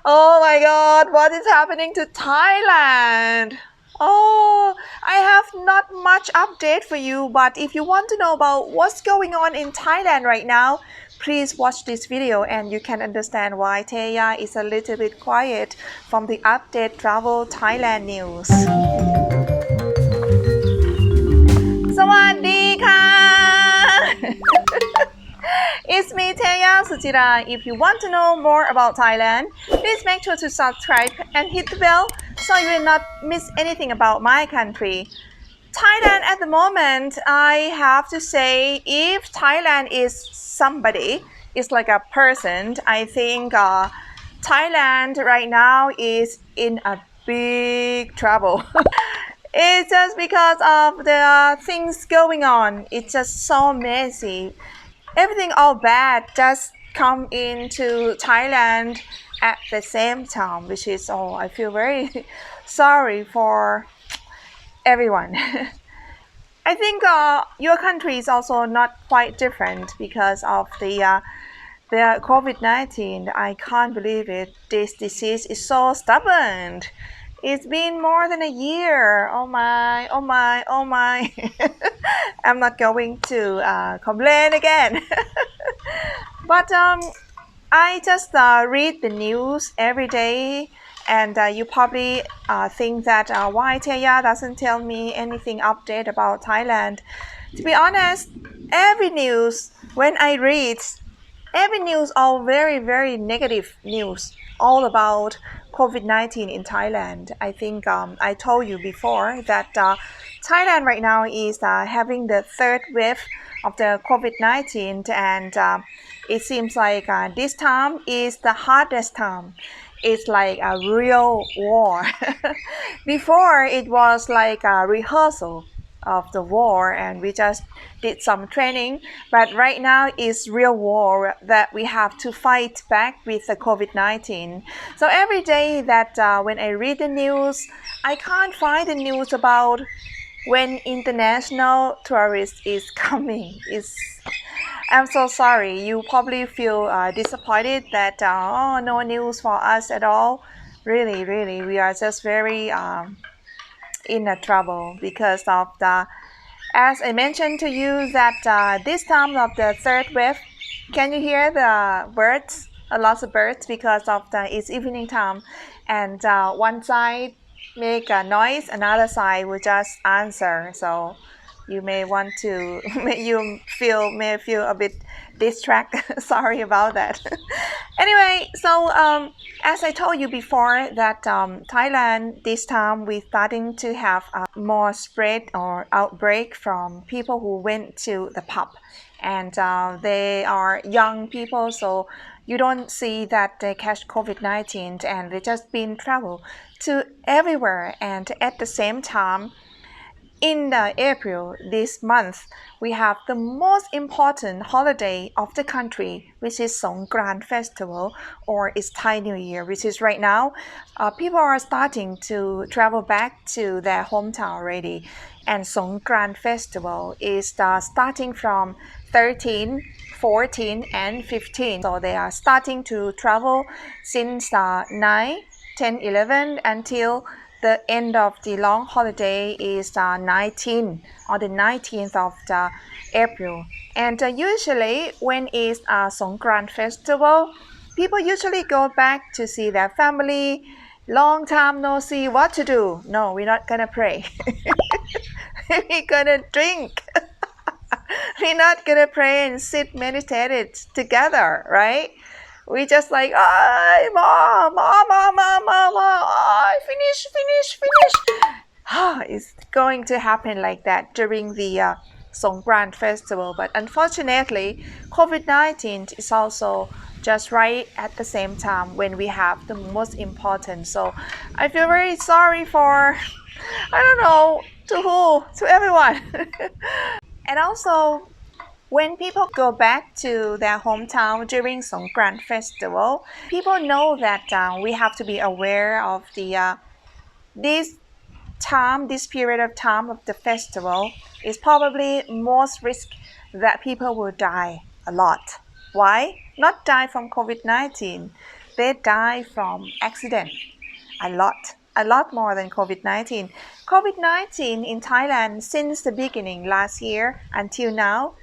Oh my God, what is happening to Thailand? Oh, I have not much update for you, but if you want to know about what's going on in Thailand right now, please watch this video and you can understand why Teya is a little bit quiet from the update travel Thailand news. สวัสดีค่ะ It's me, Teya Suchira. If you want to know more about Thailand, please make sure to subscribe and hit the bell so you will not miss anything about my country. Thailand at the moment, I have to say, if Thailand is somebody, it's like a person, I think Thailand right now is in a big trouble. It's just because of the things going on. It's just so messy. Everything all bad just come into Thailand at the same time, which is I feel very sorry for everyone. I think your country is also not quite different because of the COVID-19. I can't believe it. This disease is so stubborn. It's been more than a year. Oh my, oh my, oh my. I'm not going to complain again. But I just read the news every day, and you probably think that why Teya doesn't tell me anything update about Thailand. To be honest, every news when I read, every news all very very negative news, all about COVID-19 in Thailand. I think I told you before that Thailand right now is having the third wave of the COVID-19, and it seems like this time is the hardest time. It's like a real war. Before it was like a rehearsal of the war and we just did some training, but right now it's real war that we have to fight back with the COVID-19. So every day that when I read the news, I can't find the news about when international tourist is coming. I'm so sorry. You probably feel disappointed that no news for us at all. Really, really, we are just very in a trouble because of the, as I mentioned to you, that this time of the third wave, can you hear the birds? A lot of birds because of it's evening time, and one side make a noise, another side will just answer. So you may want to may feel a bit distracted. Sorry about that. Anyway, so as I told you before that Thailand this time we're starting to have more spread or outbreak from people who went to the pub, and they are young people, so you don't see that they catch COVID-19 and they just been travel to everywhere. And at the same time, in April this month, we have the most important holiday of the country, which is Songkran Festival, or it's Thai New Year, which is right now. People are starting to travel back to their hometown already. And Songkran Festival is starting from 13, 14, and 15. So they are starting to travel since 9, 10, 11 until the end of the long holiday is 19 or the 19th of April. And usually when it's a Songkran festival, people usually go back to see their family. Long time no see, what to do? No, we're not gonna pray. We're gonna drink. We're not gonna pray and sit meditated together, right? We just like, oh, mom, oh, finish. It's going to happen like that during the Songkran festival. But unfortunately, COVID-19 is also just right at the same time when we have the most important. So I feel very sorry for, I don't know, to who, to everyone. And also, when people go back to their hometown during Songkran festival, people know that we have to be aware of this time, this period of time of the festival is probably most risk that people will die a lot. Why? Not die from COVID-19, they die from accident. A lot more than COVID-19. COVID-19 in Thailand since the beginning last year until now,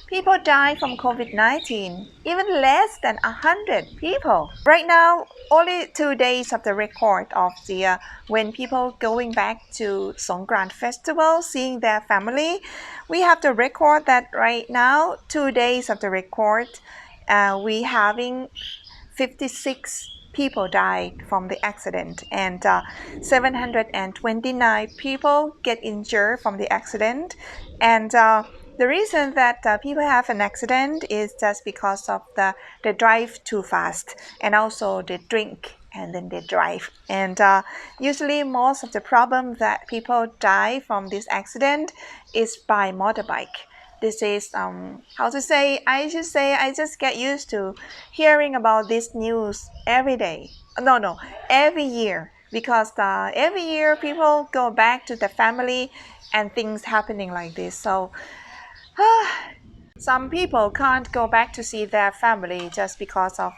people die from COVID-19, even less than 100 people. Right now, only 2 days of the record of the when people going back to Songkran festival, seeing their family. We have the record that right now, 2 days of the record, we having 56 people died from the accident and 729 people get injured from the accident. And the reason that people have an accident is just because of they drive too fast and also they drink and then they drive. And usually most of the problem that people die from this accident is by motorbike. This is how to say, I should say I just get used to hearing about this news every day. No, every year, because every year people go back to the family and things happening like this. So some people can't go back to see their family just because of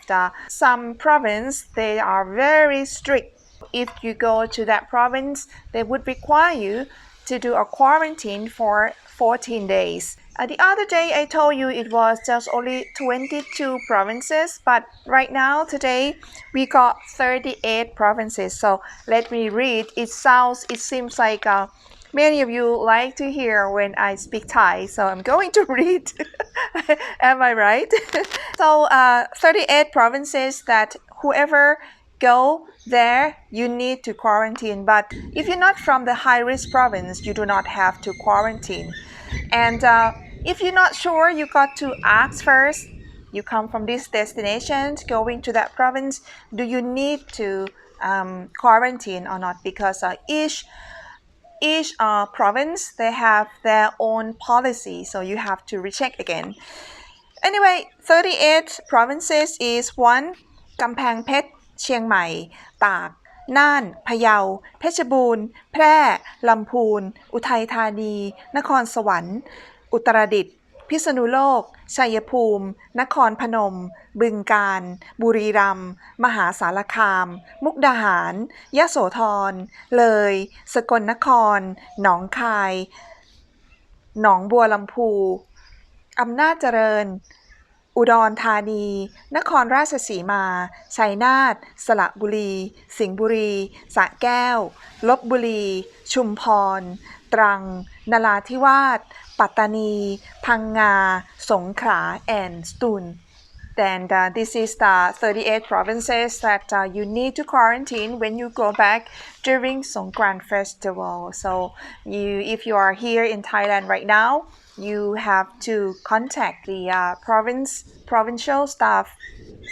some province, they are very strict. If you go to that province, they would require you to do a quarantine for 14 days. The other day I told you it was just only 22 provinces, but right now today we got 38 provinces. So let me read. It seems like many of you like to hear when I speak Thai, so I'm going to read. Am I right? So 38 provinces that whoever go there, you need to quarantine. But if you're not from the high-risk province, you do not have to quarantine. And if you're not sure, you got to ask first. You come from this destination, going to that province, do you need to quarantine or not? Because each province, they have their own policy, so you have to recheck again. Anyway, 38 provinces is 1. กำแพงเพชร เชียงใหม่ ตาก น่าน พะเยา เพชรบูรณ์ แพร่ ลำพูน อุทัยธานี นครสวรรค์ อุตรดิตถ์ พิษณุโลก ชัยภูมิ นครพนม บึงกาฬ บุรีรัมย์ มหาสารคาม มุกดาหาร ยโสธร เลย สกลนคร หนองคาย หนองบัวลำพู อำนาจเจริญ อุดรธานี นครราชสีมา ชัยนาท สระบุรี สิงห์บุรี สระแก้ว ลพบุรี ชุมพร ตรัง นราธิวาส ปัตตานี พังงา สงขลา and สตูล Then this is the 38 provinces that you need to quarantine when you go back during Songkran festival. So if you are here in Thailand right now, you have to contact the provincial staff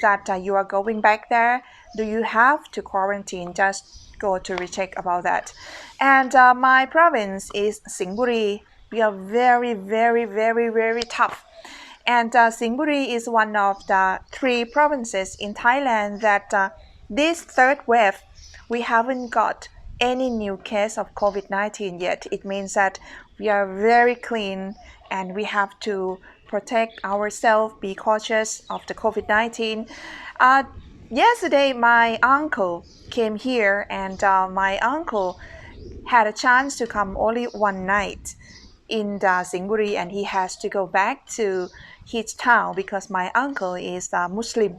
that you are going back there. Do you have to quarantine? Just go to recheck about that. And my province is Singburi. We are very, very, very, very tough. And Singburi is one of the 3 provinces in Thailand that this third wave, we haven't got any new case of COVID-19 yet. It means that we are very clean and we have to protect ourselves, be cautious of the COVID-19. Yesterday, my uncle came here and my uncle had a chance to come only one night in the Singburi, and he has to go back to his town because my uncle is a Muslim.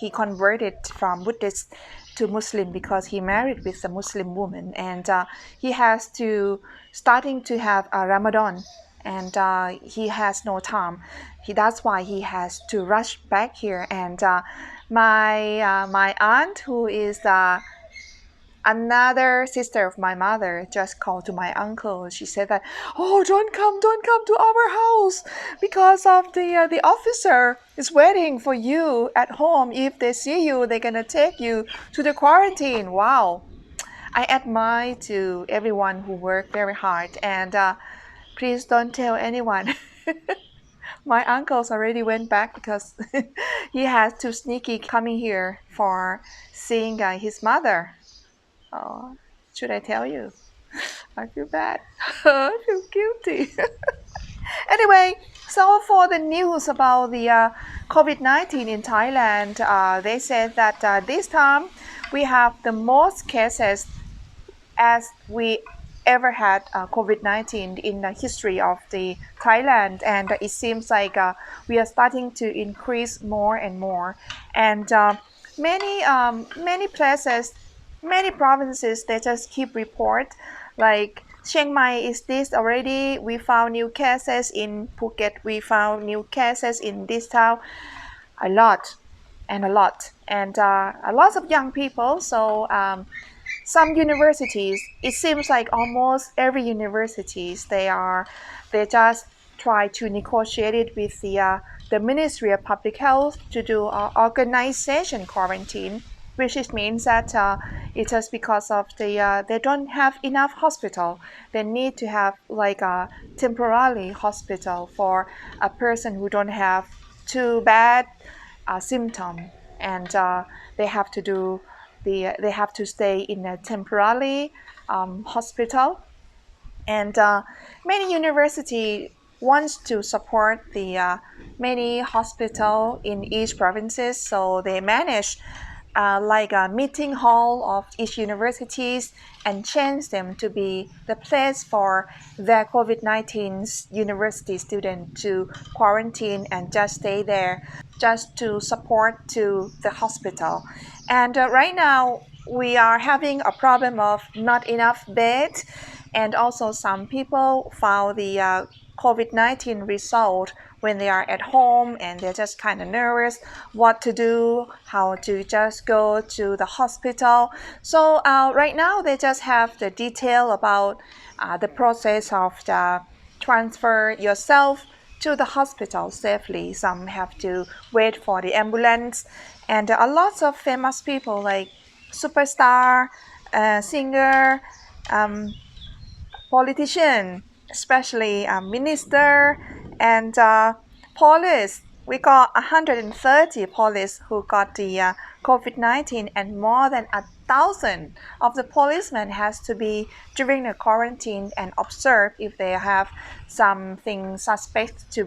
He converted from Buddhist to Muslim because he married with a Muslim woman, and he has to starting to have a Ramadan, and he has no time. That's why he has to rush back here. And my aunt, who is another sister of my mother, just called to my uncle. She said that, "Oh, don't come to our house because of the officer is waiting for you at home. If they see you, they're gonna take you to the quarantine." Wow, I admire to everyone who worked very hard, and please don't tell anyone. My uncles already went back because he has to sneaky coming here for seeing his mother. Oh, should I tell you? I feel bad. I feel guilty. Anyway, so for the news about the COVID-19 in Thailand, they said that this time we have the most cases as we ever had COVID-19 in the history of the Thailand, and it seems like we are starting to increase more and more, and many places, many provinces, they just keep report like Chiang Mai is this already. We found new cases in Phuket. We found new cases in this town. A lot, and a lot, and a lot of young people. So some universities, it seems like almost every universities, they just try to negotiate it with the Ministry of Public Health to do organization quarantine, which it means that it's just because of they don't have enough hospital. They need to have like a temporary hospital for a person who don't have too bad symptom, and they have to do they have to stay in a temporary hospital, and many university wants to support the many hospital in each provinces, so they manage like a meeting hall of each universities and change them to be the place for their COVID-19 university student to quarantine and just stay there just to support to the hospital. And right now we are having a problem of not enough beds, and also some people found the COVID-19 result when they are at home and they're just kind of nervous what to do, how to just go to the hospital. So right now they just have the detail about the process of the transfer yourself to the hospital safely. Some have to wait for the ambulance, and a lot of famous people like superstar, singer, um, politician, especially a minister, and police. We got 130 police who got the COVID-19, and more than 1,000 of the policemen has to be during the quarantine and observe if they have something suspect to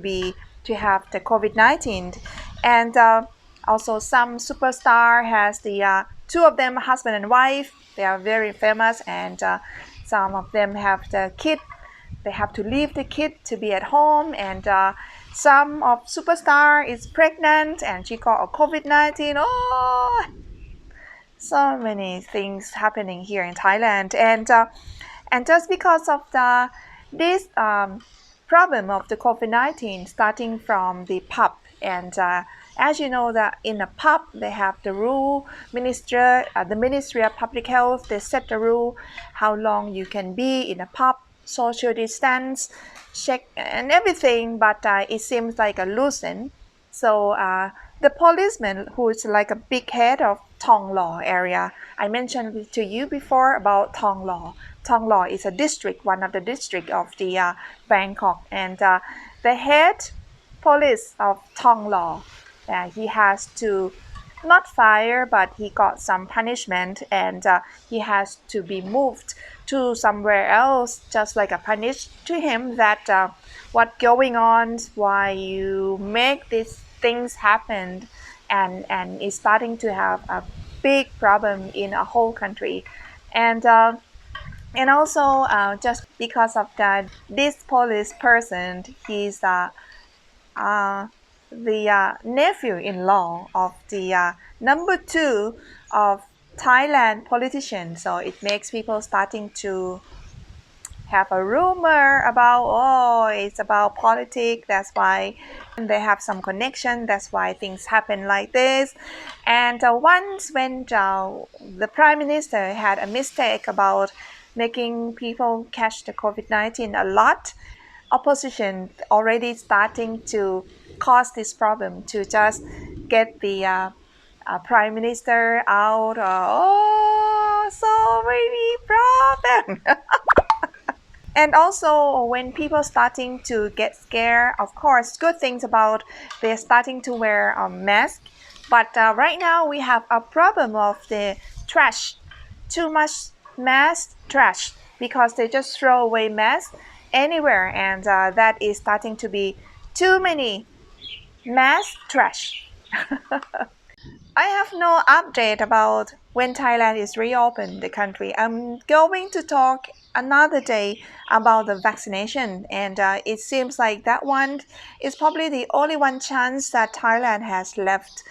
have the COVID-19, and also some superstar has the two of them husband and wife. They are very famous, and some of them have the kid. They have to leave the kid to be at home, and some of superstar is pregnant and she got a COVID-19. Oh, so many things happening here in Thailand, and just because of this problem of the COVID-19 starting from the pub, and as you know that in a pub they have the rule, the Ministry of Public Health, they set the rule how long you can be in a pub, social distance, check and everything, but it seems like a loosen. So the policeman, who is like a big head of Thong Lo area, I mentioned to you before about Thong Lo. Thong Lo is a district, one of the district of the Bangkok, and the head police of Thong Lo, he has to not fire, but he got some punishment, and he has to be moved to somewhere else, just like a punish to him that what going on, why you make these things happen, and is starting to have a big problem in a whole country, and also just because of that, this police person, he's the nephew-in-law of the number two of Thailand politician. So it makes people starting to have a rumor about, oh, it's about politics, that's why they have some connection, that's why things happen like this. And once when the prime minister had a mistake about making people catch the COVID-19 a lot, opposition already starting to cause this problem to just get the prime minister out. Oh, so many problems. And also when people starting to get scared, of course, good things about they're starting to wear a mask. But right now we have a problem of the trash, too much mass trash, because they just throw away masks, anywhere, and that is starting to be too many mass trash. I have no update about when Thailand is reopened the country. I'm going to talk another day about the vaccination, and it seems like that one is probably the only one chance that Thailand has left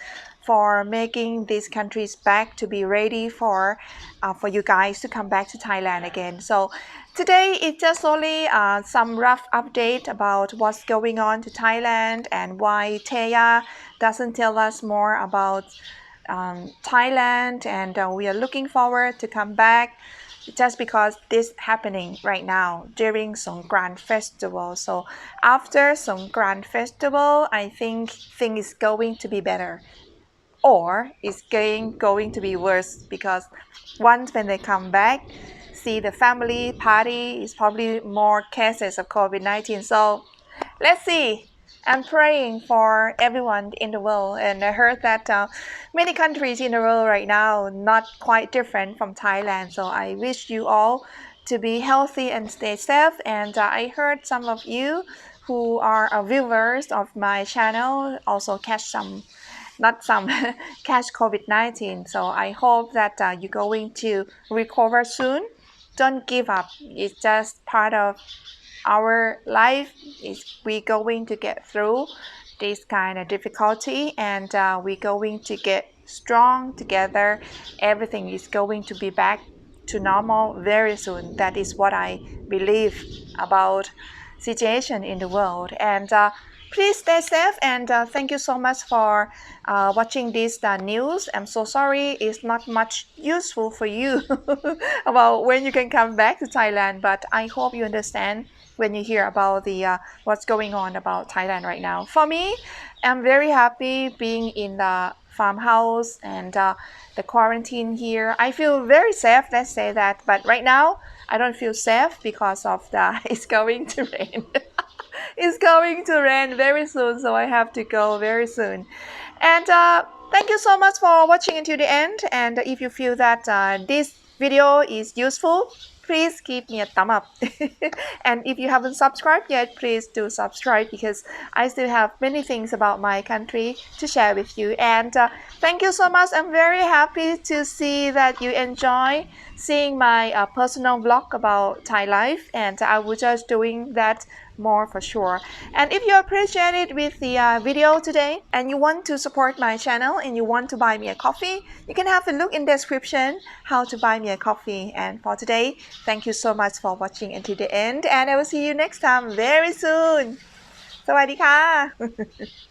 for making these countries back to be ready for you guys to come back to Thailand again. So today it's just only some rough update about what's going on to Thailand and why Teya doesn't tell us more about Thailand, and we are looking forward to come back just because this happening right now during Songkran festival. So after Songkran festival, I think things is going to be better, or it's going to be worse, because once when they come back, see the family party is probably more cases of COVID-19. So let's see. I'm praying for everyone in the world, and I heard that many countries in the world right now not quite different from Thailand. So I wish you all to be healthy and stay safe. And I heard some of you who are viewers of my channel also catch some, not some, catch COVID-19. So I hope that you're going to recover soon. Don't give up. It's just part of our life. Is we going to get through this kind of difficulty, and we're going to get strong together. Everything is going to be back to normal very soon. That is what I believe about situation in the world. And please stay safe, and thank you so much for watching this news. I'm so sorry it's not much useful for you about when you can come back to Thailand, but I hope you understand when you hear about the what's going on about Thailand right now. For me, I'm very happy being in the farmhouse and the quarantine here. I feel very safe, let's say that. But right now, I don't feel safe because of the it's going to rain. It's going to rain very soon, so I have to go very soon. And thank you so much for watching until the end. And if you feel that this video is useful, please give me a thumb up. And if you haven't subscribed yet, please do subscribe, because I still have many things about my country to share with you. And thank you so much. I'm very happy to see that you enjoy seeing my personal vlog about Thai life, and I will just doing that more for sure. And if you appreciate it with the video today and you want to support my channel and you want to buy me a coffee, you can have a look in the description how to buy me a coffee. And for today, thank you so much for watching until the end, and I will see you next time very soon. สวัสดีค่ะ